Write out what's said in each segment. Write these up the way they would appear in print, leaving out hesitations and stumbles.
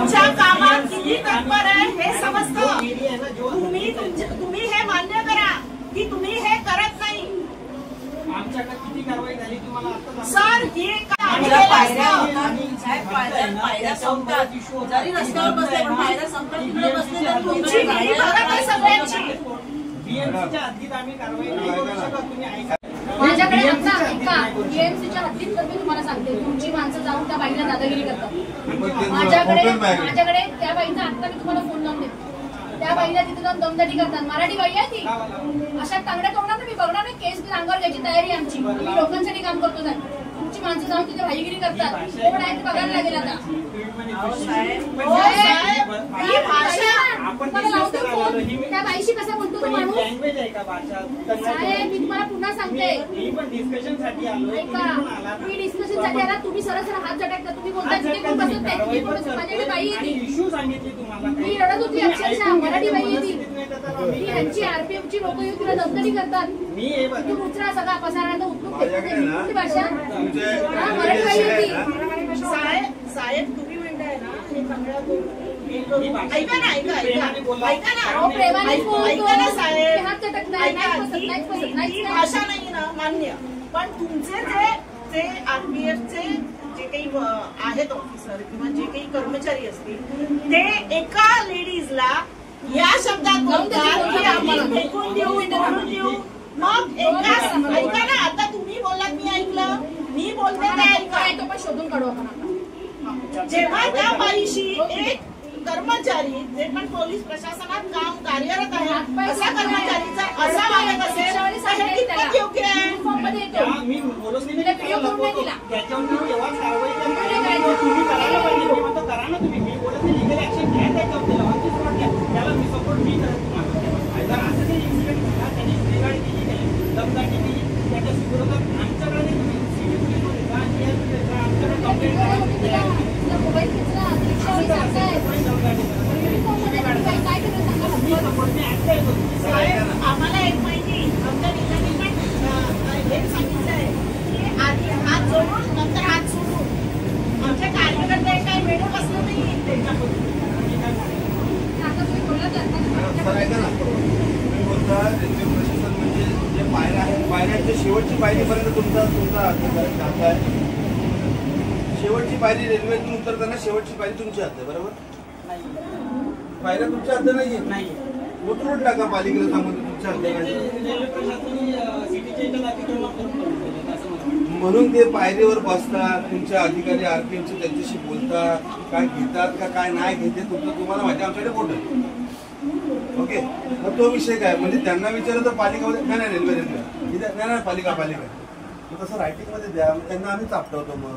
तुमच्या कामात किती तत्पर आहे हे समजतं. तुम्ही हे मान्य करा की तुम्ही हे करत नाही. आमच्याकडे किती कारवाई झाली तुम्हाला आता सर? हे पायऱ्या संपतात, जरी रस्त्यावर बसले पण पायऱ्या संपतात तिकडे बसले तर तुमची सगळ्यांची बीएमसीच्या हद्दीत आम्ही कारवाई नाही करू शकत. तुम्ही ऐका, माझ्याकडे बीएमसीच्या हद्दीत तर मी तुम्हाला सांगते, तुमची माणसं जाऊन त्या बाईला दादागिरी करतात. माझ्याकडे त्या बाईचा आता मी तुम्हाला फोन लावून देते. त्या बाईला तिथे जाऊन दमदाटी करतात. मराठी बाई आहे ती. अशा तांगड्या तोडणार मी बघणार नाही. केस बिल अंगावर घ्यायची तयारी आमची. मी लोकांसाठी काम करतो साहेब. तुमची माणसं जाऊन तिथे भाईगिरी करतात. कोण आहे ते बघायला लागेल आता. त्या बाईशी कसं बोलतो तो माणूस साहेब? मी तुम्हाला पुन्हा सांगते, मी डिस्कशन साठी आला. तुम्ही सरळ हात झटकता. तुम्ही बोलता तिथे कोण बसत. माझ्याकडे बाई येते. मी रडत होती अक्षरशः. मराठी बाई येते. यांची आरपीएफची लोक येऊन तिला दमदाटी करतात. तू उचरा सगळा पसारा उचलून भाषा. मराठी बाई येते. साहेब तुम्ही म्हणताय ना हे चांगल्या ऐका ना, ऐका ना, प्रेमाने ऐका ना साहेब. हात झटकणार ही भाषा नाही ना मान्य. पण तुमचे जे आरपीएफचे जे काही आहेत ऑफिसर किंवा जे काही कर्मचारी असतील ते एका लेडीजला या शब्दात बोलतात की आम्ही फेकून देऊ, तोडून देऊ. मग ऐका ना, आता तुम्ही बोललात मी ऐकलं. मी बोलते ते ऐका. तो पण शोधून काढू आपण. जेव्हा त्या बाईशी एक कर्मचारी जे पण पोलीस प्रशासनात काम कार्यरत आहे असा कर्मचारीचा असा वागत असेल तर हे कितपत योग्य आहे? मी बोलत नाही, त्याच्यावर जेव्हा कारवाई तुम्ही करायला पाहिजे तेव्हा तर करा ना तुम्ही. मी बोलत नाही, लिगल ऍक्शन घ्या त्याच्यावर. त्याला मी सपोर्ट मी करत तुम्हाला. जर असं काही इन्सिडेंट झाला, त्यांनी बिघाडी केली नाही, दमदाटी केली, त्याच्या विरोधात आमच्याकडे सिव्हिल पोलीस आमच्याकडे कंप्लेंट करा. आम्हाला एक माहिती आमच्या ठिकाणी पण हे सांगितलंय की आधी हात जोडून नंतर हात सोडून. आमच्या कार्यकर्ते काही वेळ बसलं नाही त्याच्यामध्ये. रेल्वे प्रशासन म्हणजे जे पायऱ्या आहेत, पायऱ्यांच्या शेवटची पायरीपर्यंत तुमचा हात आहे. शेवटची पायरी रेल्वेतून उतरताना शेवटची पायरी तुमची हात आहे, बरोबर? पायऱ्या तुमच्या हात नाही. उतरून टाका पालिकेला सांगून तुमच्या हात. म्हणून ते पायरीवर बसतात. तुमच्या अधिकारी आरपीएमचे त्यांच्याशी बोलतात, काय घेतात का काय नाही घेते तुमचं तुम्हाला माहिती. आमच्याकडे बोलत ओके. मग तो विषय काय म्हणजे त्यांना विचारलं तर पालिकामध्ये नाही रेल्वे नाही पालिका मग तसं रायटिंग मध्ये द्या. मग त्यांना आम्ही चापटवतो. मग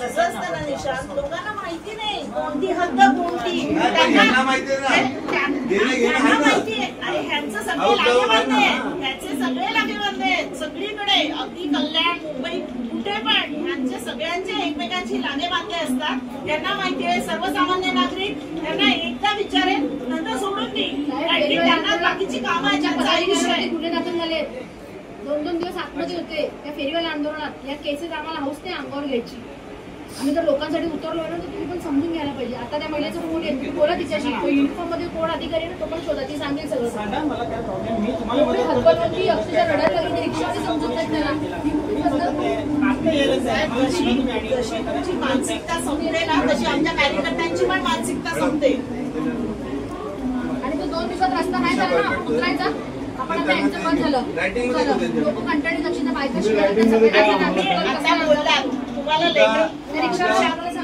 तसं असतं ना निशांत, लोकांना माहिती नाही कोणती हद्द कोणती. त्यांना माहिती आहे त्यांना माहिती आहे. आणि ह्यांचं सगळे लागेबंद आहेत. ह्याचे सगळे लागेबंद आहेत सगळीकडे. अगदी कल्याण मुंबई कुठे पण ह्यांचे सगळ्यांचे एकमेकांची लागे बांधले असतात. त्यांना माहिती आहे. सर्वसामान्य नागरिक त्यांना एकदा विचारेल नंतर सोडून देईल. त्यांना बाकीची कामं आहेत. ज्यांचा आयुष्य गुन्हे दाखल झाले. 2-2 दिवस आतमध्ये होते त्या फेरीवाल्या आंदोलनात. या केसेस आम्हाला हौस नाही अंगावर घ्यायची. आम्ही जर लोकांसाठी उतरलो ना तर तुम्ही पण समजून घ्यायला पाहिजे. आता त्या महिलेचं फोन येईल, तुम्ही बोला तिच्याशी. तो युनिफॉर्म मध्ये कोण अधिकारी ना तो पण शोधा. ती सांगेल सगळं. हक्कावरती अक्षरशः रडायला लागली. रिक्षावाली समजत नाही त्याला. जशी तुमची मानसिकता संपते ना तशी आमच्या कार्यकर्त्यांची पण मानसिकता संपते. आणि तो 2 दिवसात रस्ता नाही झाला ना आपण उतरायचा. आपण आता यांचं पण झालं लोक कंटाळी दक्षिण बायका आता बोलतात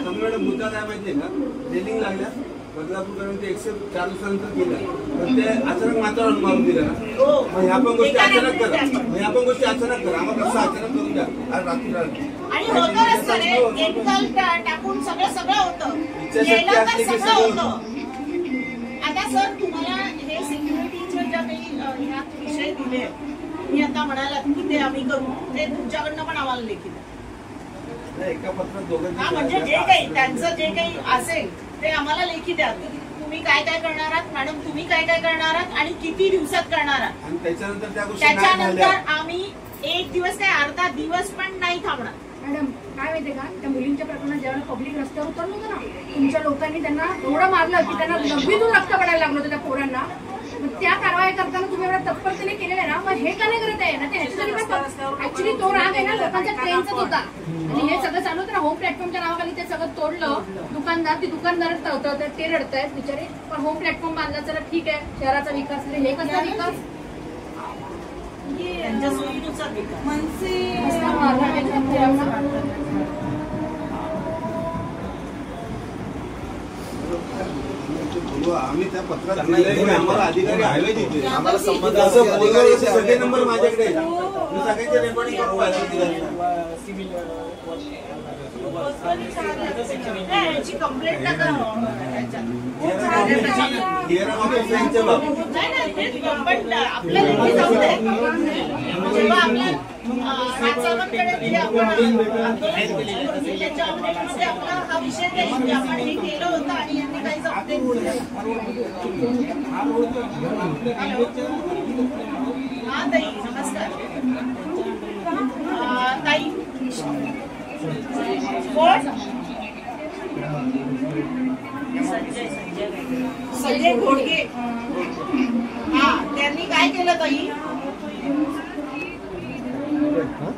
तुम्हाला मुद्दा काय माहितीये का? रेलिंग लागल्या बदलापूरकडून ते 104 दिवसानंतर गेलं तर ते अचानक वातावरण मारून दिलं ना. मग ह्या पण गोष्टी अचानक करा. आम्हाला कसं अचानक करून द्या. आज रात्री आणि होतं रस्त्याने केमिकल टाकून सगळं होतं. आता सर तुम्हाला हे सिक्युरिटीचे ज्या काही ह्या विषय दिले मी आता म्हणालात की ते आम्ही करू ते तुमच्याकडनं पण आम्हाला लेखी द्या. एका पत्रात दोघांची म्हणजे जे काही त्यांचं जे काही असेल ते आम्हाला लेखी द्या. तुम्ही काय काय करणार आहात मॅडम, तुम्ही काय काय करणार आहात आणि किती दिवसात करणार आहात. आणि त्याच्यानंतर त्या गोष्टी नाही झाल्या. त्याच्यानंतर आम्ही एक दिवस काय अर्धा दिवस पण नाही थांबणार. मॅडम काय माहितीये का, त्या मुलींच्या प्रकरणात ज्यावेळेला पब्लिक रस्त्यावर उतरलं होतं ना, तुमच्या लोकांनी त्यांना एवढं मारलं की त्यांना लघवीतून रक्त पडायला लागलं होतं त्या पोरांना. मग त्या कारवाई करताना तुम्ही एवढ्या तत्परतेने केलेलं आहे ना, मग हे का नाही करत आहे ना, ते ह्याच्यासाठी ऍक्च्युली तो राग आहे ना लोकांच्या ट्रेनचाच होता. आणि हे सगळं चालू होतं ना होम प्लॅटफॉर्मच्या नावाखाली, ते सगळं तोडलं. दुकानदार ते रडतायत बिचारे, पण होम प्लॅटफॉर्म बांधला, चला ठीक आहे शहराचा विकास. हे कसा विकास, त्यांच्या सोयीनुसार विकास. आम्ही त्या पत्रात आम्हाला अधिकारी हवे तिथे, आम्हाला संबंध सगळे नंबर माझ्याकडे मी सगळ्यांचे रेकॉर्डिंग करून याची कंप्लेंट नका. पण आपल्याला जाऊ दे, जेव्हा आपल्या राजसाहेबांकडे त्याच्या अपडेटमध्ये आपला हा विषय देईल की आपण हे केलं होतं आणि यांनी काहीच अपडेट दिलं. हा ताई नमस्कार. ताई कोण? संजय घोडगे. हा त्यांनी काय केलं ताई?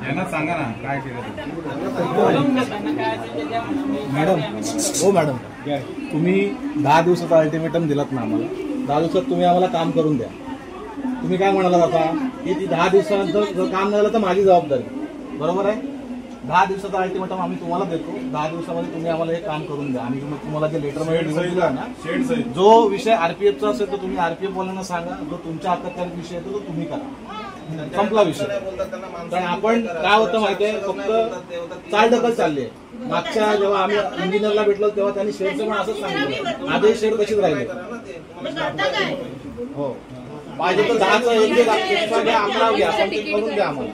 यांना सांगा ना काय केलं. मॅडम हो मॅडम, तुम्ही 10 दिवसाचा अल्टिमेटम दिलात ना आम्हाला. 10 दिवसात तुम्ही आम्हाला काम करून द्या. तुम्ही काय म्हणालात आता की ती 10 दिवसानंतर जर काम झालं तर माझी जबाबदारी, बरोबर आहे. 10 दिवसाचा अल्टिमेटम आम्ही तुम्हाला देतो. 10 दिवसामध्ये तुम्ही आम्हाला हे काम करून द्या. आणि तुम्हाला जे लेटर मध्ये दिला ना, जो विषय आरपीएफचा असेल तर तुम्ही आरपीएफ वाल्यांना सांगा, जो तुमच्या हातात विषय येतो तो तुम्ही करा, संपला विषय. कारण आपण काय होतं माहितीये, फक्त चालढकल चालली आहे. मागच्या जेव्हा आम्ही इंजिनियरला भेटलो तेव्हा त्यांनी शेडचं पण असंच सांगितलं, आधीच शेड तशीच राहिले. हो पाहिजे तर 10चा एक घ्या, आम्हाला घ्या, करून द्या आम्हाला.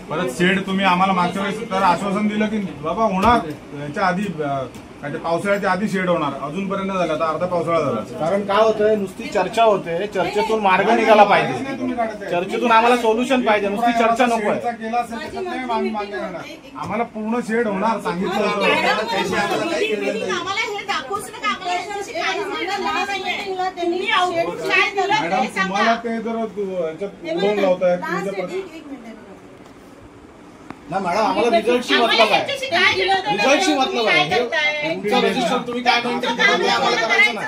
परत शेड तुम्ही आम्हाला मागच्या वेळेस तर आश्वासन दिलं की बाबा होणार, याच्या आधी पावसाळ्याच्या आधी शेड होणार, अजूनपर्यंत झाला, आता अर्धा पावसाळा झाला. कारण काय होतंय, नुसती चर्चा होते, चर्चेतून मार्ग निघाला पाहिजे, चर्चेतून आम्हाला सोल्युशन पाहिजे, नुसती चर्चा नको आहे. केला असेल तर नाही आम्ही मान्य करणार. आम्हाला पूर्ण शेड होणार सांगितलं होतं. मॅडम तुम्हाला ते जर लोन लावतायत ना मॅडम, आम्हाला रिझल्टशी मतलब आहे, रिझल्टशी मतलब आहे. तुमचं रजिस्टर तुम्ही काय म्हणता आम्हाला करायचं ना.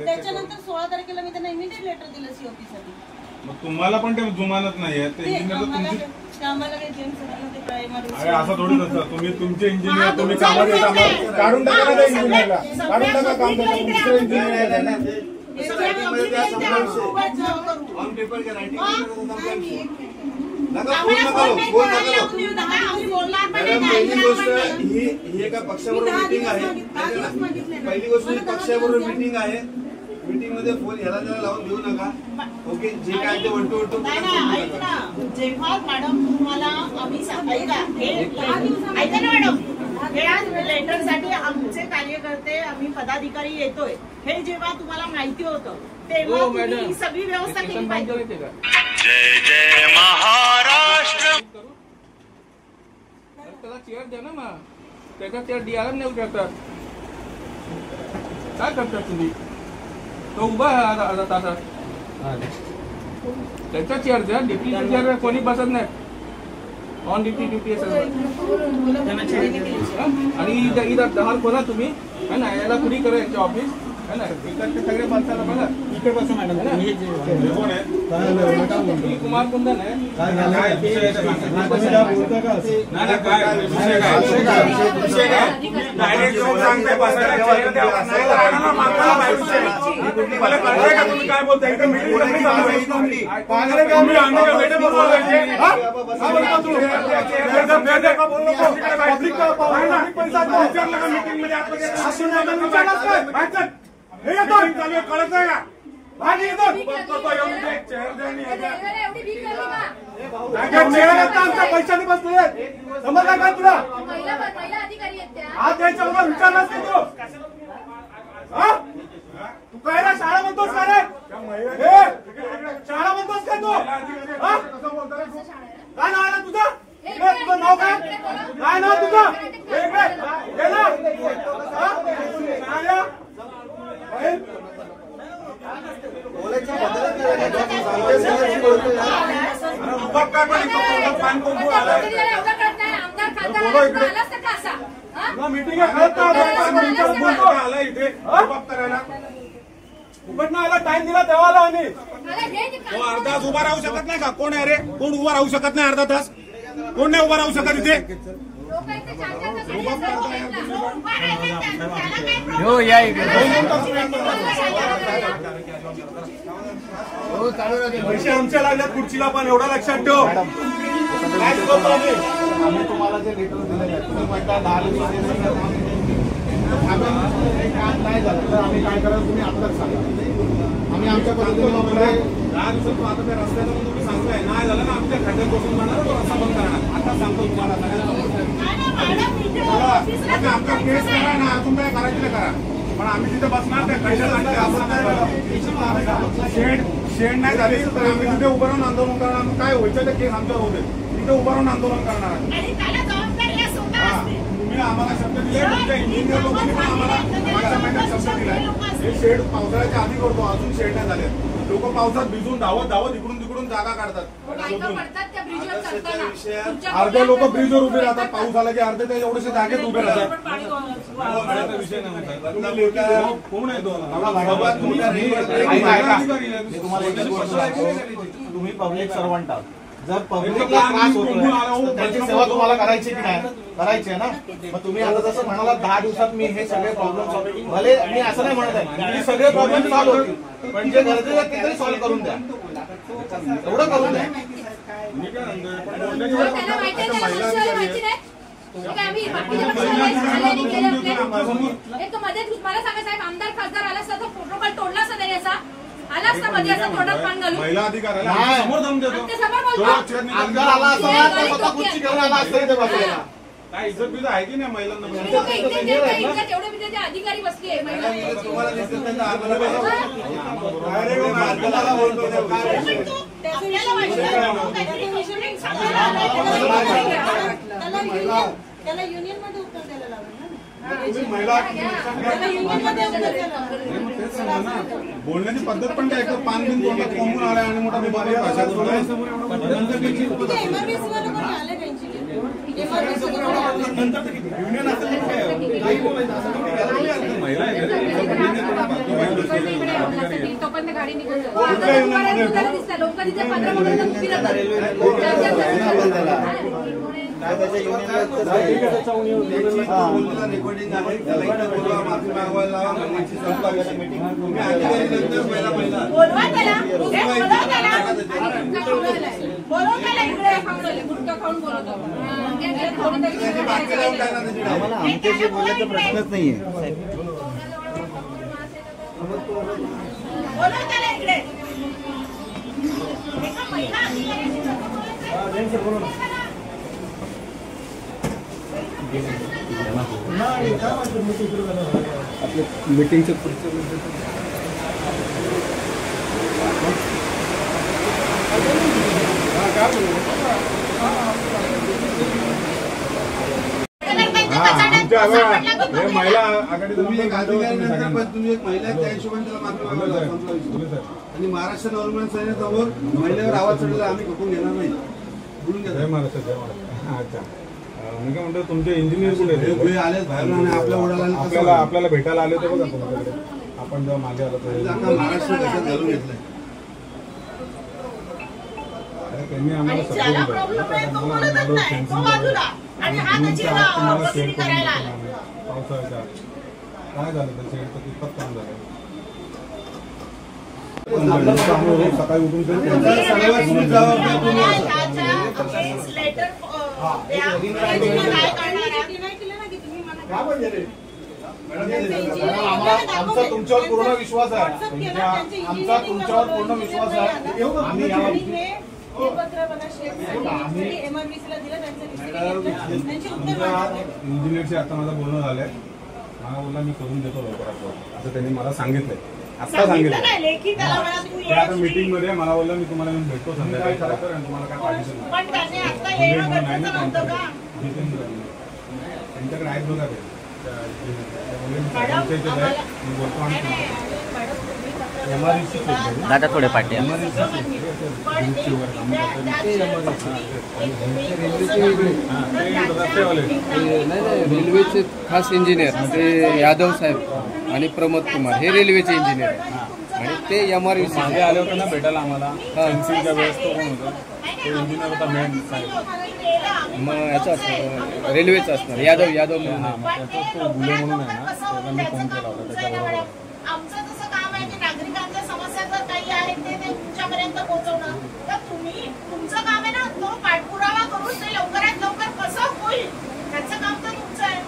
त्याच्यानंतर 16 तारखेला मी त्यांना इमिडिएट लेटर दिलं सीओपी साठी. मग तुम्हाला पण ते जुमानत नाहीये ते इंजिनियर तुमची. आम्हाला काही जेम्स सरांना ते प्रायमरी. अरे असं थोडीच असतं, तुम्ही तुमचे इंजिनियर तुम्ही कामात येता, काढून टाका ना त्या इंजिनियरला, काढून टाका काम करता, दुसरे इंजिनियर आहे ना. ऑन पेपर के राइटिंग पहिली गोष्ट ही एका पक्षाबरोबर मीटिंग आहे. पहिली गोष्ट ही पक्षाबरोबर मीटिंग आहे. मीटिंग मध्ये फोन ह्याला त्याला लावून देऊ नका. ओके, जे काय ते वटू जेव्हा मॅडम तुम्हाला आम्ही ऐका ना मॅडम, या लेटरसाठी आमचे कार्यकर्ते आम्ही पदाधिकारी येतोय हे जेव्हा तुम्हाला माहिती होतं तेव्हा तुम्ही सगळी व्यवस्था केली पाहिजे. जय जय महाराष्ट्र. त्याला चेअर द्या ना, मग त्याच्यात त्या डीआरएम नेऊ करतात. काय करतात तुम्ही? तो उभा आहे अर्धा तासात. त्याचा चेअर द्या, ड्युटी चेअर कोणी बसत नाही. ऑन ड्युटी सगळं. आणि इथं 10 बोला तुम्ही है ना, याला फ्री करा यांचे ऑफिस है ना, इकडचे सगळे माणसाला बघा. इकडे बसा मॅडम. कुमार कुंदन आहे. काय बोलताय आणि इथं करतो एवढी एक चेअर द्या आणि हे द्या. एवढी भीक लागली का? चेअर आहेत ना आमच्या पैशाने बसले समजला का तुला? महिला अधिकारी आहेत त्या. आज द्यायच्या उभा विचारलाच नाही तू. तू काय रे शाळा म्हणतोस का रे? शाळा म्हणतोस का तू? काय नाव आहे तुझं? तुझं नाव काय? काय नाव तुझं? मीटिंग इथे करायला फुकट नाही आला टाइम दिला तेव्हा आणि तो अर्धा तास उभा राहू शकत नाही का? कोण आहे रे? कोण उभा राहू शकत नाही अर्धा तास? कोण नाही उभा राहू शकत इथे? पैसे आमच्या लागल्यात खुर्चीला पण एवढा लक्षात ठेव. आम्ही तुम्हाला जे लेटर दिलेले आहे तुम्ही म्हणता 10 दिवसांनी काम नाही झालं तर आम्ही काय करायला तुम्ही आत्ताच सांगा. आम्ही आमच्या पद्धतीने 10 दिवसात आता त्या रस्त्याचं पण तुम्ही सांगताय नाही झालं ना आमच्या खड्ड्यात बसून जाणार तो रस्ता बंद करणार. आता सांगतो तुम्हाला आमचा केस करा ना अजून काय करायचं नाही करा पण आम्ही तिथे बसणार त्या खड्ड्यात शेड नाही झाली तर आम्ही तिथे उभं राहून आंदोलन करणार. काय व्हायचं ते केस आमच्यावर होते तिथे उभं राहून आंदोलन करणार. तुम्ही आम्हाला शब्द दिले तुमच्या इंजिनियर लोकांनी पण आम्हाला मागच्या महिन्यात शब्द दिलाय. हे शेड पावसाळ्याच्या आधी करतो अजून शेड नाही झाले. लोक पावसात भिजून धावत इकडून तिकडून जागा काढतात. अर्धे लोक ब्रिजवर उभे राहतात पाऊस आला की अर्धे ते एवढेसे जागेत उभे राहतात. विषय कोण आहे तुम्ही पब्लिक सर्वंट आहात. जर पब्लिकला त्रास होतोय त्याची सेवा तुम्हाला करायची की नाही? करायची आहे ना. मग तुम्ही आता जसं म्हणाला 10 दिवसात मी हे सगळे प्रॉब्लेम भले मी असं नाही म्हणत आहे की सगळे प्रॉब्लेम सॉल्व्ह होतील पण जे गरजेचं आहे ते तरी सॉल्व्ह करून द्या. एवढं करून द्या. मला सांगा साहेब आमदार खासदार आला असता तो प्रोटोकॉल तोडला असता त्याने असा आला असता मध्ये असं थोडं पान घालून महिला अधिकाऱ्याला समोर दम देतो. आमदार आला असता खुर्ची घेऊन आला असता इथे बसलेला. काय इज्जत बिजत आहे की नाही महिलांना? तेवढे म्हणजे अधिकारी बसली आहे महिला त्याला युनियन मध्ये उत्तर द्यायला लागेल ना. बोलण्याची पद्धत पण काय पान बिन बोलत कोंबून आलाय आणि मोठा विभाग भाषा गाडी लोक तिथे रेकॉर्डिंग आहे माफी मागवायला आमच्याशी बोलायचा प्रश्नच नाहीये. मीटिंगचं महिला आघाडी तुम्ही एक अधिकारी नंतर पण तुम्ही एक महिला त्या हिशोबाने त्याला माफी मागायला आणि महाराष्ट्र गव्हर्नमेंट सेनेसमोर महिलेवर आवाज चढलेला आम्ही खपून घेणार नाही. बोलून घ्या. जय महाराष्ट्र जय महाराष्ट्र. अच्छा मी काय म्हणतो तुमचे इंजिनियर कुठे आले बाहेर आपल्या ओढाला आपल्याला भेटायला आले होते बघा तुमच्याकडे आपण जेव्हा मागे आलो तर महाराष्ट्र देशात घालून घेतलंय. त्यांनी आम्हाला पावसाळ्याच्या काय झालं त्याचे कितपत काम झालं सकाळी उठून आमचा तुमच्यावर पूर्ण विश्वास आहे. आमचा तुमच्यावर पूर्ण विश्वास आहे. आम्ही इंजिनियरशी आता माझं बोलणं झालंय. मला बोलला मी करून देतो लवकरात लवकर असं त्यांनी मला सांगितलंय. आता सांगितलं आता मीटिंग मध्ये मला बोललं मी तुम्हाला येऊन भेटतो संध्याकाळी खरं आणि तुम्हाला काय पाहिजे त्यांच्याकडे आहेत बघा ते दादा थोडे पाठी रेल्वेचे खास इंजिनियर ते यादव साहेब आणि प्रमोद कुमार हे रेल्वेचे इंजिनियर आहेत आणि ते MRVC मागे आले होते ना भेटायला आम्हाला फेन्सिंगच्या वेळेस तो कोण होता तो इंजिनियर होता मेन साहेब मग याचा असणार रेल्वेचा असणार यादव म्हणून तो गुले म्हणून आहे ना त्याला मी फोन केला होता त्याच्याबरोबर. आमचं जसं काम आहे की नागरिकांच्या समस्या जर काही आहेत ते तुमच्यापर्यंत पोहोचवणं तर तुम्ही तुमचं काम आहे ना तो पाठपुरावा करून ते लवकरात लवकर कसं होईल त्याचं काम तर तुमचं आहे.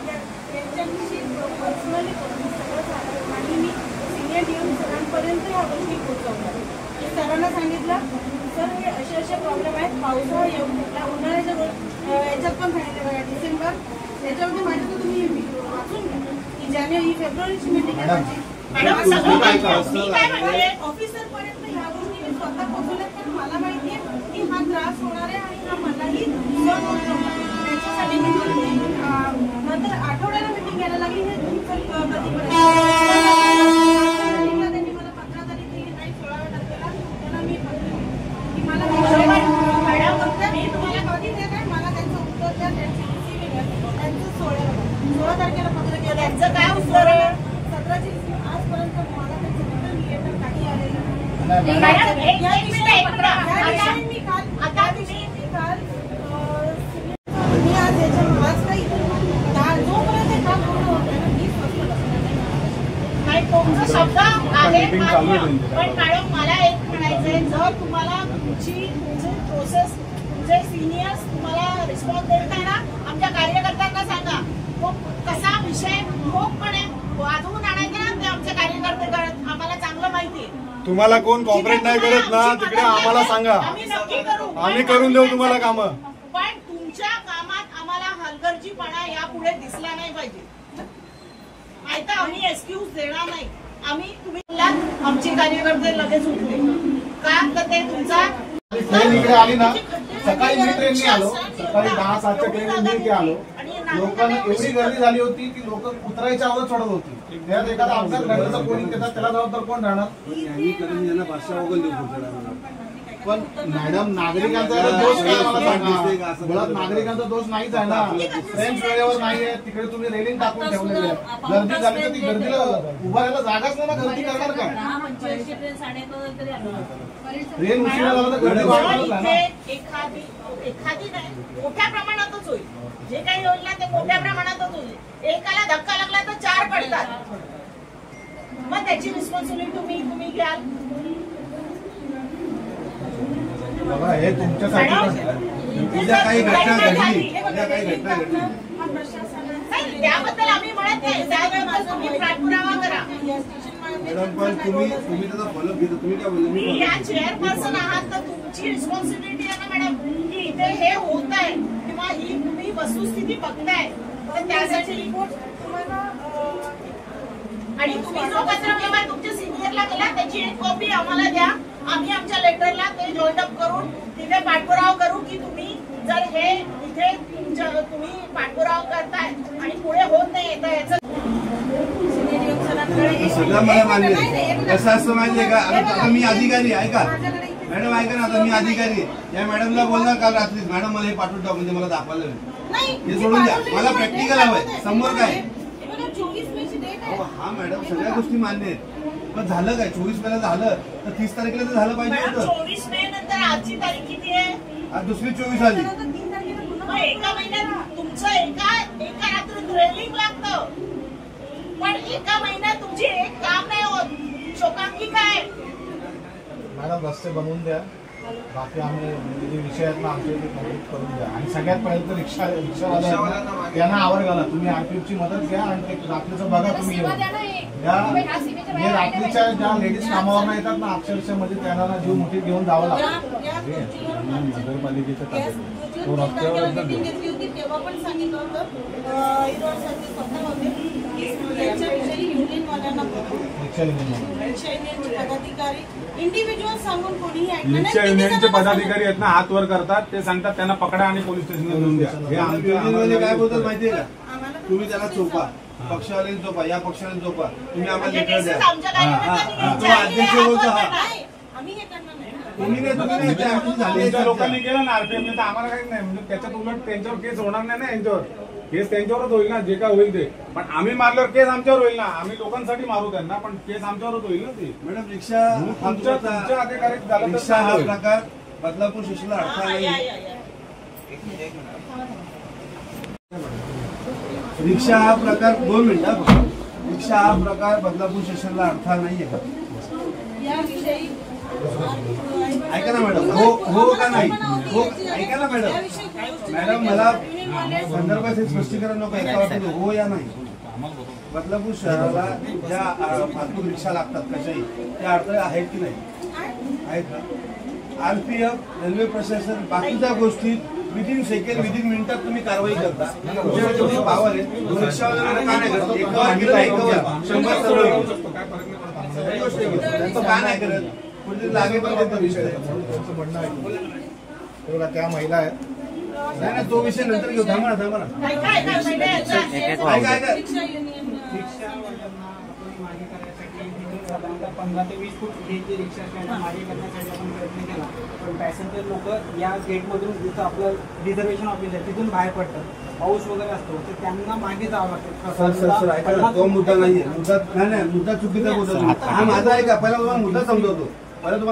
सिनियर DM सरांपर्यंत ह्या गोष्टी पोहोचवणार. सरांना सांगितलं सर हे असे प्रॉब्लेम आहेत पावसाळा येऊ शकला उन्हाळ्याच्या याच्यात पण सांगितलं बघा डिसेंबर याच्यामध्ये माझ्या तर तुम्ही वाचून घ्या की जानेवारी फेब्रुवारीची मीटिंग आहे माझी. ऑफिसर पर्यंत ह्या गोष्टी मी स्वतः पोहोचवल्यात पण मला माहिती आहे की हा त्रास होणार आहे आणि हा मलाही त्याच्यासाठी मी करते. नंतर आठवड्याला मीटिंग घ्यायला लागली हे त्यांनी मला 15 तारीख 16व्या तारखेला त्यांना मी की मला मी तुम्हाला कधी देत आहे मला त्यांचं उत्तर द्या त्यांची त्यांचं 16 तारखेला पत्र केलं त्यांचं काय उत्तर आहे 17ची आजपर्यंत मला त्यांचं उत्तर लेटर काही आलेलं मी आज याच्या आज काही जोपर्यंत काम पूर्ण होत आहे नाही तुमचा शब्द आहे पण मॅडम मला एक म्हणायचंय जर तुम्हाला तुमची प्रोसेस तुमचे सिनियर्स तुम्हाला रिस्पॉन्स देत नाही ना आमच्या कार्यकर्त्यांना सांगा तो कसा विषय ठोकपणे वाजवून आणायचा ना ते आमचे कार्यकर्ते करत आम्हाला चांगलं माहिती आहे. तुम्हाला कोण कॉपरेट नाही करत ना तिकडे आम्हाला सांगा आम्ही नक्की करू आम्ही करून देऊ तुम्हाला कामं. पण तुमच्या कामात आम्हाला हलगर्जीपणा यापुढे दिसला नाही पाहिजे. नाही तर आम्ही एक्सक्यूज देणार नाही. आम्ही तुम्ही आमचे कार्यकर्ते लगेच उठले का तर ते तुमचा ट्रेन इकडे आली ना सकाळी मी ट्रेनने आलो सकाळी 10-7च्या ट्रेनने मी आलो लोकांना एवढी गर्दी झाली होती की लोक उतरायच्या अगोदर चढत होती. त्यात एखादा अपघात घडला तर कोणी देतात त्याला जबाबदार कोण राहणार. पण मॅडम नागरिकांचा दोष काय मला सांगा मुळात नागरिकांचा दोष नाहीच आहे ना. ट्रेन वेळेवर नाहीये तिकडे तुम्ही रेलिंग टाकून ठेवलेली आहे गर्दी झाली तर ती गर्दीला उभा राहायला जागाच नाही ना गर्दी करणार काय. ट्रेन उशिरा झाला तर गर्दी वाढणारच आहे ना. एखादी नाही मोठ्या प्रमाणातच होईल जे काही होईल ना ते मोठ्या प्रमाणातच होईल. एकाला धक्का लागला तर 4 पडतात मग त्याची रिस्पॉन्सिबिलिटी तुम्ही घ्याल. हे तुमच्यासाठी त्याबद्दल आम्ही म्हणत नाही त्याबद्दल तुम्ही पाठपुरावा करा. तुम्ही त्याचा फॉलोअप घेता तुम्ही काय बोलले तुम्ही या चेअरपर्सन आहात तर तुमची रिस्पॉन्सिबिलिटी आहे ना मॅडम की इथे हे होत आहे किंवा ही तुम्ही वस्तुस्थिती बघताय तर त्यासाठी रिपोर्ट आणि तुम्ही जो पत्र व्यवहार तुमच्या सिनियरला केला त्याची एक कॉपी आम्हाला द्या. आम्ही आमच्या लेटरला ते जॉईन अप करून तिथे पाठपुरावा करू की तुम्ही जर हे इथे तुम्ही पाठपुरावा करताय आणि पुढे होत नाही तर याचं सगळं मला मान्य कसं असतं माहितीये का. आता मी अधिकारी ऐका मॅडम ऐका ना आता मी अधिकारी या मॅडमला बोलणार काल रात्री मॅडम मला हे पाठवून टाकून म्हणजे मला दाखवायला हे सोडून द्या मला प्रॅक्टिकल हवंय समोर काय. हा मॅडम सगळ्या गोष्टी मान्य आहेत पण झालं काय 24 मेला झालं तर 30 तारखेला तर झालं पाहिजे होतं. 24 मे नंतर आजची तारीख किती आहे आज दुसरी 24 आली. एका महिन्यात तुमचं एका रात्रीत रेलिंग लागतं पण एका महिन्यात तुमची एक काम नाही होत. शोकांकी काय मॅडम रस्ते बनवून द्या बाकी आम्ही जे विषय आहेत ना आमच्या इथे मदत करून द्या. आणि सगळ्यात पहिले तर रिक्षावाल्यांना त्यांना आवर घाला. तुम्ही आरपीएफची मदत घ्या आणि ते रात्रीचं बघा तुम्ही जे रात्रीच्या ज्या लेडीज कामावर येतात ना अक्षरशः म्हणजे त्यांना जीव मुठीत घेऊन जावं लागतं. नगरपालिकेचं तो रस्त्यावर मीटिंग घेतली होती तेव्हा पण सांगितलं होतं स्वतः होते की याच्याविषयी युनियनवाल्यांना रिक्षा युनियनचे पदाधिकारी इंडिव्हिज्युअल सांगून कोणीही ऐकलं नाही. रिक्षा युनियनचे पदाधिकारी आहेत ना हात वर करतात ते सांगतात त्यांना पकडा आणि पोलीस स्टेशनला घेऊन द्या. हे आमच्या काय बोलतात माहितीये का तुम्ही त्याला चोपा पक्षावाले झोपा या पक्षाने झोपा तुम्ही आम्हाला लेटर द्या. तो अध्यक्ष बोलतो हा आम्ही हे करणार नाही. तुमच्या लोकांनी केलं ना आरपीएफने तर आम्हाला काही नाही. म्हणजे त्याच्यात उलट त्यांच्यावर केस होणार नाही ना. यांच्यावर केस त्यांच्यावरच होईल ना जे काय होईल ते. पण आम्ही मारल्यावर केस आमच्यावर होईल ना. आम्ही लोकांसाठी मारू त्यांना पण केस आमच्यावरच होईल ना ती. मॅडम रिक्षा तुमच्या अधिकारीत झालं रिक्षा हा प्रकार बदलापूर स्टेशनला अडथळा नाही. रिक्षा हा प्रकार 2 मिनिटं रिक्षा हा प्रकार बदलापूर स्टेशनला अडथळा नाहीये का? याविषयी ऐका ना मॅडम हो का नाही हो ऐका ना मॅडम मला संदर्भात हे स्पष्टीकरण नको एका वाटतं हो या नाही. बदलापूर शहराला ज्या फालतू रिक्षा लागतात कशाही त्या अडथळे आहेत की नाही आहेत का? आरपीएफ रेल्वे प्रशासन बाकीच्या गोष्टी विदिन सेकंड विदिन मिनिटात तुम्ही कारवाई करता. तुमच्याकडे पावर आहे रिक्षावाल्यांना का नाही करत? एकावर गेलं एकावर 100 सरळ त्यांचं का नाही करत? कुठे लागेल पण त्यांचा विषय त्यांचं म्हणणं आहे त्या महिला आहेत नाही ना तो विषय नंतर घेऊ. थांबा ना 15 ते 20 फूट हे जे रिक्षा असतात मागे करण्यासाठी आपण प्रयत्न केला पण पॅसेंजर लोक या गेटमधून जिथं आपलं रिझर्वेशन ऑफिस आहे तिथून बाहेर पडतात. पाऊस वगैरे असतो तर त्यांना मागे जावं लागतं. तो मुद्दा नाहीये. मुद्दा चुकीचा मुद्दा हा माझा आहे का? पहिला तुम्हाला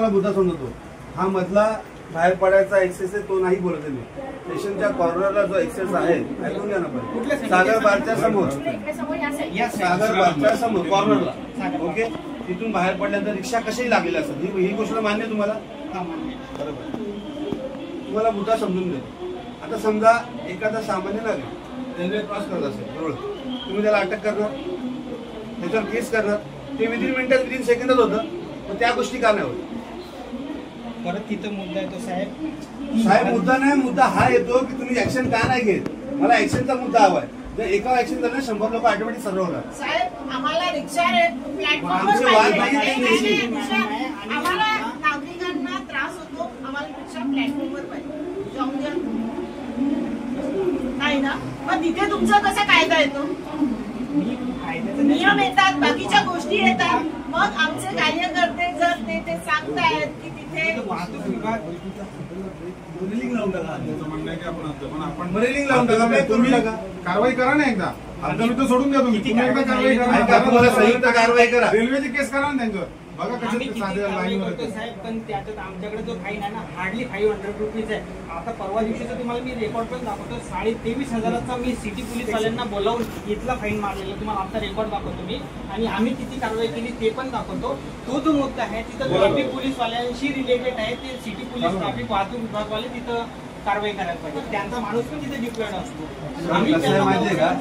मुद्दा समजवतो. हा मधला बाहेर पडायचा एक्सेस आहे तो नाही बोलत मी. स्टेशनच्या कॉर्नरला जो एक्सेस आहे ऐकून घ्या ना पण सागर बारच्या समोर कॉर्नरला ओके तिथून बाहेर पडल्यानंतर रिक्षा कशाही लागलेली असतात ही गोष्ट मान्य तुम्हाला? बरोबर तुम्हाला मुद्दा समजून देतो. आता समजा एखादा सामान्य नागरिक रेल्वे क्रॉस करत असेल रोड तुम्ही त्याला अटक करणार त्याच्यावर केस करणार ते विदिन मिनिटात विदिन सेकंदात होतं पण त्या गोष्टी का नाही होत? परत तिथं मुद्दा येतो साहेब मुद्दा नाही. मुद्दा हा येतो की तुम्ही ऍक्शन का नाही घेत. मला ऍक्शनचा मुद्दा हवाय. जर एका ऍक्शन झालं 100 लोक ऑटोमॅटिक सर्व होणार. साहेब आम्हाला रिक्षा आमचे वाद नाही. आम्हाला नागरिकांना त्रास होतो. आम्हाला रिक्षा प्लॅटफॉर्मवर पाहिजे जाऊन द्या नाही ना. मग तिथे तुमचा कसा कायदा येतो? नियम येतात बाकीच्या गोष्टी येतात. मग आमचे कार्यकर्ते जर ते सांगतायत की तिथे वाहतूक विभाग रेलिंग लावून टाका. आपण रेलिंग लावून टाका. तुम्ही कारवाई करा ना एकदा. आमचा मित्र सोडून द्या तुम्ही एकदा कारवाई करा. संयुक्त कारवाई करा. रेल्वेची केस करा ना त्यांच्यावर. बघा कसे साहेब पण त्याच्यात आमच्याकडे जो फाईन आहे ना हार्डली 500 रुपीज आहे. आता परवा दिवशीचा तुम्हाला मी रेकॉर्ड पण दाखवतो. 23,500चा मी सिटी पोलीसवाल्यांना बोलावून इथला फाईन मारलेला तुम्हाला आमचा रेकॉर्ड दाखवतो मी आणि आम्ही किती कारवाई केली ते पण दाखवतो. तो जो मुद्दा आहे तिथं ट्रॅफिक पोलीसवाल्यांशी रिलेटेड आहे ते सिटी पोलीस ट्रॅफिक वाहतूक विभागवाले तिथं कारवाई करायला पाहिजे. त्यांचा माणूस पण तिथे डिप्लॉयड असतो. आम्ही माहितीये का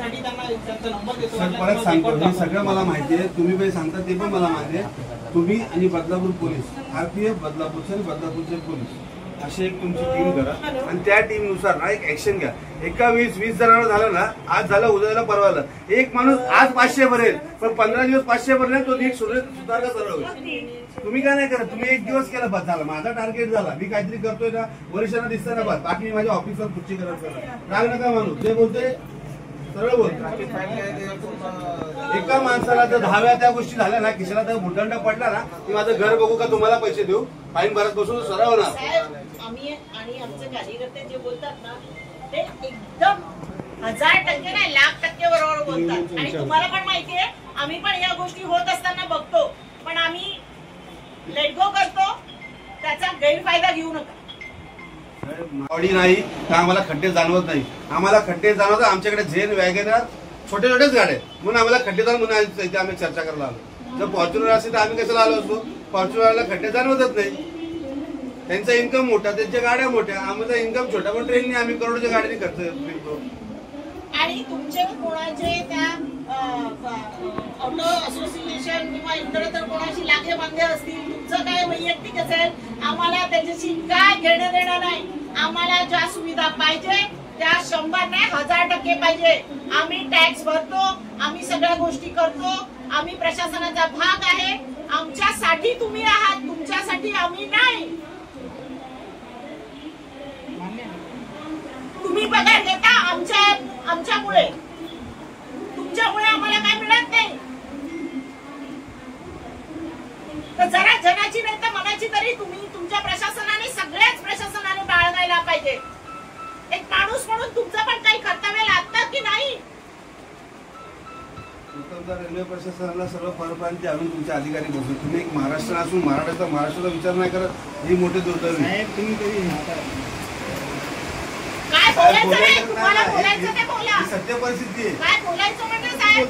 त्यांचा नंबर देतो. परत सांगतो हे सगळं मला माहिती आहे. तुम्ही काही सांगता ते पण मला माहिती आहे. तुम्ही आणि बदलापूर पोलीस आरपीएफ बदलापूरचे आणि बदलापूरचे पोलीस अशी एक तुमची टीम करा आणि त्या टीमनुसार ना एक ऍक्शन घ्या. एका 20 जणांना झालं ना आज झालं उद्या झालं परवा झालं. एक माणूस आज 500 भरेल पण 15 दिवस 500 भरले तो नीट सुधारला सरळ होईल. तुम्ही काय नाही करत. तुम्ही एक दिवस केला बस झाला. माझा टार्गेट झाला. मी काहीतरी करतोय ना वरिष्ठांना दिसतं ना बस बाकी मी माझ्या ऑफिसवर खुर्ची करत राग नका माणूस जे बोलतोय सरळ बोलतो. एका माणसाला जर 10 वेळा त्या गोष्टी झाल्या ना खिशाला तर भुटंडा पडला ना की माझं घर बघू का तुम्हाला पैसे देऊ फाईन भरत बसून सराव होणार. आम्ही आणि आमचे कार्यकर्ते जे बोलतात ना ते एकदम 1000% नाही 1,00,000% बरोबर बोलतात. आणि तुम्हाला पण माहिती आहे आम्ही पण या गोष्टी होत असताना बघतो पण आम्ही लेट गो करतो. त्याचा गैरफायदा घेऊ नका. बॉडी नाही तर आम्हाला खड्डे जाणवत नाही. आम्हाला खड्डे जाणवतात. आमच्याकडे झेन वॅगनर छोटे छोटेच गाड्या म्हणून आम्हाला खड्डे जाणून म्हणून इथे आम्ही चर्चा करायला आलो. जर फॉर्च्युनर असेल तर आम्ही कशाला आलो असतो. फॉर्च्युनरला खड्डे जाणवतच नाही. त्यांचा इन्कम मोठा, त्यांच्या गाड्या मोठ्या, आमचा इन्कम छोटा, पण ट्रेनने आम्ही करोडच्या गाडीने खर्च फिरतो. आणि तुमचे कोणाचे त्या ऑटो असोसिएशन किंवा इतर कोणाशी लागे बांधे असतील, तुमचं काय वैयक्तिक असेल, आम्हाला त्याच्याशी काय घेणं देणं नाही. आम्हाला ज्या सुविधा पाहिजे त्या 100 नाही 1000% पाहिजे. आम्ही टॅक्स भरतो, आम्ही सगळ्या गोष्टी करतो, आम्ही प्रशासनाचा भाग आहे. आमच्यासाठी तुम्ही आहात, तुमच्यासाठी आम्ही नाही. तुम्ही पगार घेता आमच्यामुळे, तुमच्यामुळे आम्हाला काय मिळत नाही. तर जरा जनाची नाही तर मनाची तरी तुम्ही तुमच्या प्रशासनाने, सगळ्याच प्रशासनाने बाळगायला पाहिजे. एक माणूस म्हणून तुमचं पण काही कर्तव्य लागतं की नाही. रेल्वे प्रशासनाला सर्व परप्रांती आणून तुमचे अधिकारी बसून तुम्ही एक महाराष्ट्र असून महाराष्ट्राचा विचार नाही करत, ही मोठी दुर्दैवी. काय बोलायचं नाही, तुम्हाला बोलायचं ते बोला. सत्य परिस्थिती आहे. काय बोलायचं म्हणजे साहेब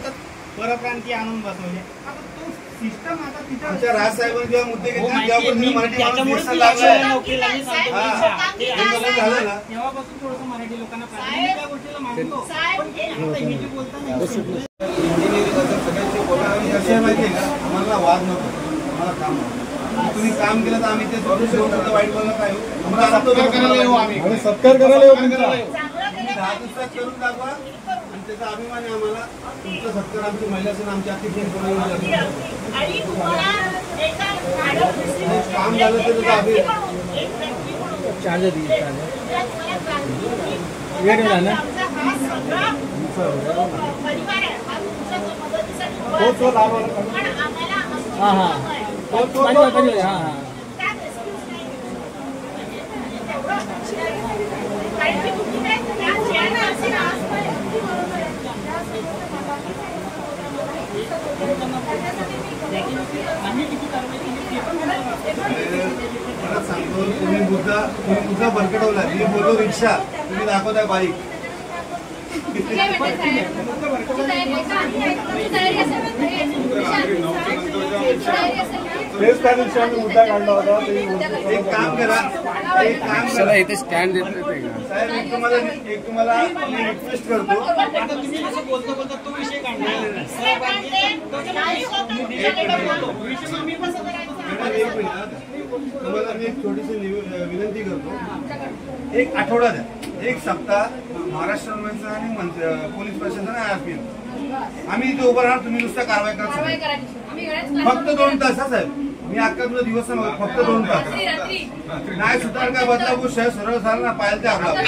परप्रांती आणून बसवले. आता तो सिस्टम आता तिथे आमच्या राजसाहेबांनी जेव्हा मुद्दे घेतले तेव्हापासून मराठी माणूस तेव्हापासून थोडंसं मराठी लोकांना त्या गोष्टीला मानतो. माहिती आहे का, आम्हाला वाद नको, आम्हाला काम नको. तुम्ही काम केलं तर आम्ही ते वाईट बोलणं काय सत्कार करायला येऊ तुमचा. 10 दिवसात करून दाखवा आणि त्याचा अभिमान आहे आम्हाला. तुमचा सत्कार आमची महिला असेल, आमची अख्खी काम झालं तर त्याचा अभिमान. सांगतो तुम्ही मुद्दा भरकटवला. मी बोललो रिक्षा, तुम्ही दाखवताय बाईक. मुद्दा काढला होता. एक काम करा, इथे स्टँड देत साहेब, एक तुम्हाला मी रिक्वेस्ट करतो. आता तुम्ही असं बोलता तो विषय काढणार. तुम्हाला मी एक छोटीशी विनंती करतो. एक आठवडा द्या, एक सप्ताह महाराष्ट्र आणि पोलीस प्रशासन RPM आम्ही इथे उभं राहणार. तुम्ही नुसतं कारवाई करा. फक्त 2 तास साहेब. मी अख्खा तुझा दिवस फक्त 2 तास. नाही सुधार काय बदलापूर शहर सरळ झालं ना पाहिजे ते आपला. जय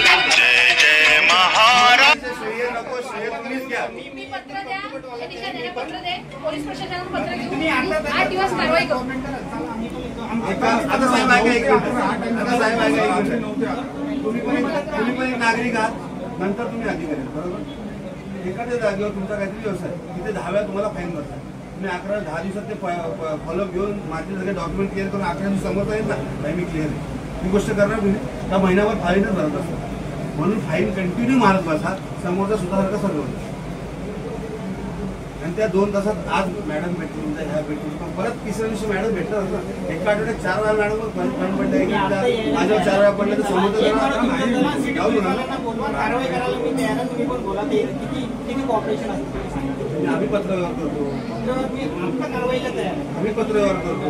जय महाराष्ट्र. श्रेय नको, श्रेय तुम्हीच घ्या. पोलीस प्रशासनाला पत्र घेऊन 8 दिवस कारवाई करू. आता साहेब ऐका एक मिनिट. आता साहेब ऐका एक मिनिट. तुम्ही पण एक नागरिक आहात, नंतर तुम्ही अधिकारी आहात, बरोबर. एखाद्या जागेवर तुमचा काहीतरी व्यवसाय, तिथे 10 वेळा तुम्हाला फाईन भरतात. तुम्ही 10 दिवसात ते फॉलोअप घेऊन माझे सगळे डॉक्युमेंट क्लिअर करून 11 दिवस समोर येत ना, नाही मी क्लिअर आहे. ही गोष्ट करणार तुम्ही त्या महिन्याभर फाईनच भरत असतात. म्हणून फाईन कंटिन्यू मारत बसा, समोरचा सुद्धा सारखं सगळं होतं. आणि त्या 2 तासात आज मॅडम भेटली, ह्या भेटली, पण परत तिसऱ्या दिवशी मॅडम भेटत असतात. एका आठवड्यात 4 वेळा मॅडम फंड पडले, माझ्यावर 4 वेळा पडले तर समोर कारवाई करायला मी तयार आहे. तुम्ही पण बोला किती कॉपरेशन असतं. आम्ही पत्र व्यवहार करतो, कारवाईला तयार. आम्ही पत्र व्यवहार करतो.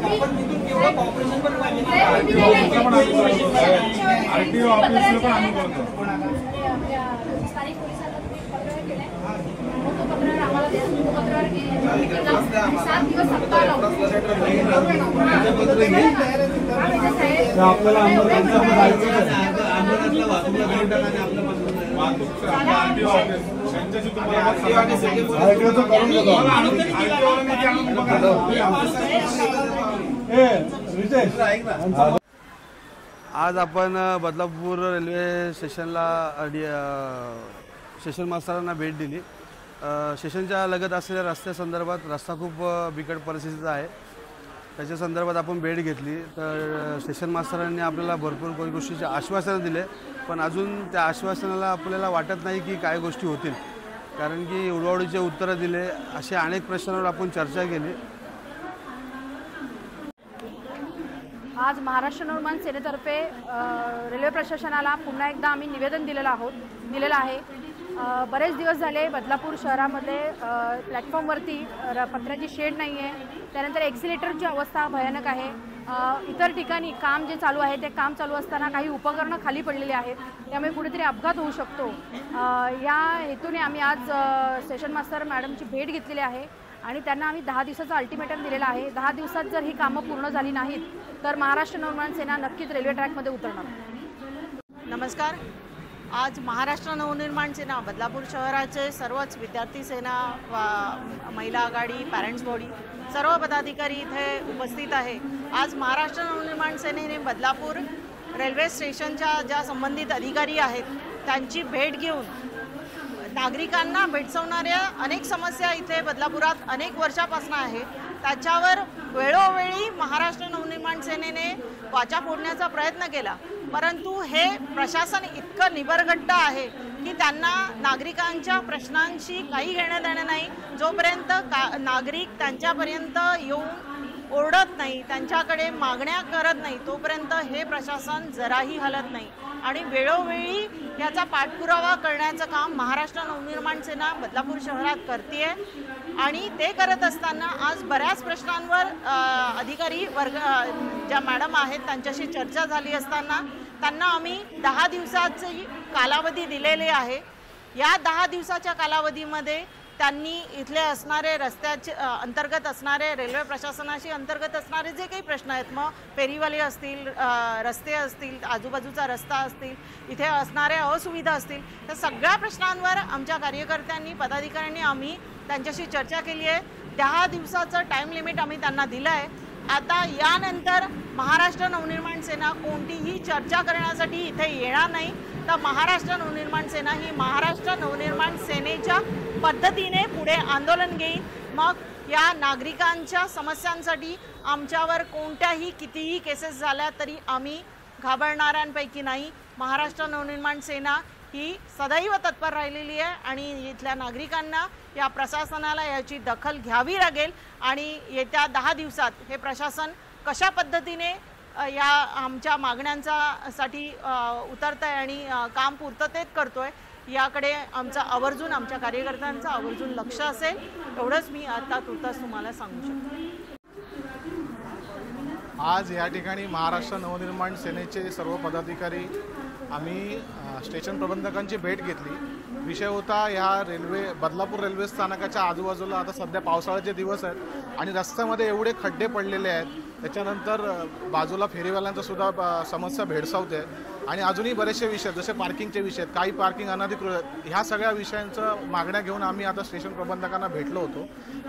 आपण तिथून केवढं कॉपरेशन पण पाहिजे. RTO ऑफिसला पण आम्ही करतो. स्थानिक पोलिसांना तुम्ही पत्र केलंय, तो पत्र आम्हाला द्या. तो पत्र 7 दिवस सप्ताह लावून आपल्याला आज आपण बदलापूर रेल्वे स्टेशनला स्टेशन मास्तरांना भेट दिली. स्टेशनच्या लगत असलेल्या रस्त्यासंदर्भात रस्ता खूप बिकट परिस्थितीचा आहे, त्याच्या संदर्भात आपण भेट घेतली. तर स्टेशन मास्तरांनी आपल्याला भरपूर काही गोष्टीचे आश्वासनं दिले, पण अजून त्या आश्वासनाला आपल्याला वाटत नाही की काय गोष्टी होतील, कारण की उडवाउडीचे उत्तरं दिले. अशा अनेक प्रश्नांवर आपण चर्चा केली. आज महाराष्ट्र नवनिर्माण सेनेतर्फे रेल्वे प्रशासनाला पुन्हा एकदा आम्ही निवेदन दिलेलं आहे। बरेच दिवस झाले बदलापूर शहरामध्ये प्लॅटफॉर्मवरती पत्र्याची शेड नाही आहे, त्यानंतर एक्सिलेटरची अवस्था भयानक आहे। इतर ठिकाणी काम जे चालू आहे ते काम चालू असताना काही उपकरणं खाली पडलेली आहेत, त्यामुळे कुठेतरी अपघात होऊ शकतो। या हेतूने आम्ही आज स्टेशन मास्टर मॅडमची भेट घेतलेली आहे आणि त्यांना आम्ही 10 दिवसाचा अल्टिमेटम दिलेला आहे। 10 दिवसात जर ही कामं पूर्ण झाली नाहीत तर महाराष्ट्र नवनिर्माण सेना नक्कीच रेल्वे ट्रॅकमध्ये उतरणार। नमस्कार। आज महाराष्ट्र नवनिर्माण सेना बदलापूर शहराचे सर्वच विद्यार्थी सेना, महिला आघाडी, पॅरेंट्स बॉडी, सर्व पदाधिकारी इथे उपस्थित आहे। आज महाराष्ट्र नवनिर्माण सेनेने बदलापूर रेल्वे स्टेशनच्या ज्या संबंधित अधिकारी आहेत त्यांची भेट घेऊन नागरिकांना भेडसावणाऱ्या अनेक समस्या इथे बदलापुरात अनेक वर्षापासून आहे, त्याच्यावर वेळोवेळी महाराष्ट्र नवनिर्माण सेनेने वाचा फोडण्याचा प्रयत्न केला, परंतु हे प्रशासन इतकं निबरगट्ट आहे की त्यांना नागरिकांच्या प्रश्नांशी काही घेणं देणं नाही। जोपर्यंत नागरिक त्यांच्यापर्यंत येऊन ओरडत नाही, त्यांच्याकडे मागण्या करत नाही, तोपर्यंत हे प्रशासन जराही हलत नाही आणि वेळोवेळी याचा पाठपुरावा करण्याचं काम महाराष्ट्र नवनिर्माण सेना बदलापूर शहरात करते आणि ते करत असताना आज बऱ्याच प्रश्नांवर अधिकारी वर्ग ज्या मॅडम आहेत त्यांच्याशी चर्चा झाली असताना त्यांना आम्ही 10 दिवसाची कालावधी दिलेली आहे। या 10 दिवसाच्या कालावधीमध्ये त्यांनी इथले असणारे रस्त्याचे अंतर्गत असणारे रेल्वे प्रशासनाशी अंतर्गत असणारे जे काही प्रश्न आहेत, मग फेरीवाले असतील, रस्ते असतील, आजूबाजूचा रस्ता असतील, इथे असणाऱ्या असुविधा असतील, त्या सगळ्या प्रश्नांवर आमच्या कार्यकर्त्यांनी, पदाधिकाऱ्यांनी आम्ही त्यांच्याशी चर्चा केली आहे। 10 दिवसाचं टाईम लिमिट आम्ही त्यांना दिलं आहे। आता यानंतर महाराष्ट्र नवनिर्माण सेना कोणतीही चर्चा करण्यासाठी इथे येणार नाही, तर महाराष्ट्र नवनिर्माण सेना ही महाराष्ट्र नवनिर्माण सेनेच्या पद्धतीने पुढे आंदोलन घेईल। मग या नागरिकांच्या समस्यांसाठी आमच्यावर कोणत्याही कितीही केसेस झाल्या तरी आम्ही घाबरणाऱ्यांपैकी नाही। महाराष्ट्र नवनिर्माण सेना ही सदैव तत्पर राहिलेली आहे आणि इथल्या नागरिकांना, या प्रशासनाला याची दखल घ्यावी लागेल आणि येत्या 10 दिवसात हे प्रशासन कशा पद्धतीने या आमच्या मागण्यांसाठी उतरतंय आणि काम पूर्ततेत करतोय याकडे आमचा आवर्जून, आमच्या कार्यकर्त्यांचं आवर्जून लक्ष असेल, एवढंच मी आता तुर्तास तुम्हाला सांगू शकतो। आज या ठिकाणी महाराष्ट्र नवनिर्माण सेनेचे सर्व पदाधिकारी आम्ही स्टेशन प्रबंधकांची भेट घेतली। विषय होता ह्या बदलापूर रेल्वे स्थानकाच्या आजूबाजूला आता सध्या पावसाळ्याचे दिवस आहेत आणि रस्त्यामध्ये एवढे खड्डे पडलेले आहेत, त्याच्यानंतर बाजूला फेरीवाल्यांचा सुद्धा समस्या भेडसावते आणि अजूनही बरेचसे विषय जसे पार्किंगचे विषय आहेत, काही पार्किंग अनधिकृत, ह्या सगळ्या विषयांचं मागण्या घेऊन आम्ही आता स्टेशन प्रबंधकांना भेटलो होतो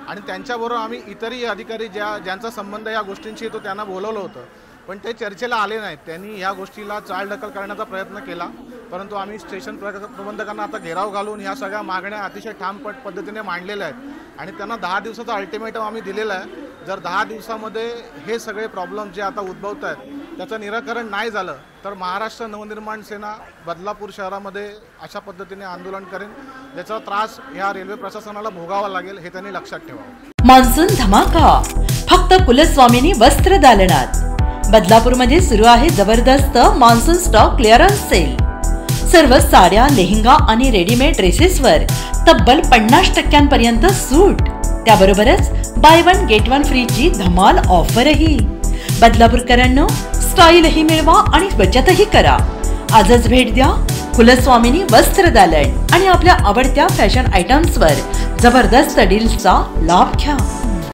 आणि त्यांच्याबरोबर आम्ही इतरही अधिकारी ज्यांचा संबंध या गोष्टींशी येतो त्यांना बोलवलं होतं, पण ते चर्चेला आले नाहीत। त्यांनी ह्या गोष्टीला चालढकल करण्याचा प्रयत्न केला, परंतु आम्ही स्टेशन प्रबंधकांना आता घेराव घालून ह्या सगळ्या मागण्या अतिशय ठाम पद्धतीने मांडलेल्या आहेत आणि त्यांना 10 दिवसाचा अल्टिमेटम आम्ही दिलेला आहे। जर 10 दिवसामध्ये हे सगळे प्रॉब्लेम जे आता उद्भवत आहेत त्याचं निराकरण नाही झालं तर महाराष्ट्र नवनिर्माण सेना बदलापूर शहरामध्ये अशा पद्धतीने आंदोलन करेन, ज्याचा त्रास ह्या रेल्वे प्रशासनाला भोगावा लागेल हे त्यांनी लक्षात ठेवावं। मान्सून धमाका फक्त कुलस्वामिनी वस्त्र दालनात। बदलापूरमध्ये सुरू आहे जबरदस्त मान्सून स्टॉक क्लिअरन्स सेल। सर्व साड्या, लेहंगा आणि रेडीमेड ड्रेसेसवर तब्बल 50% सूट, त्याबरोबरच बाय 1 गेट 1 फ्रीची धमाल ऑफरही। बदलापूरकरांनो, स्टाईलही मिळवा आणि बचतही करा। आजच भेट द्या कुलस्वामिनी वस्त्र दालन आणि आपल्या आवडत्या फॅशन आयटम्सवर जबरदस्त डील्सचा लाभ घ्या।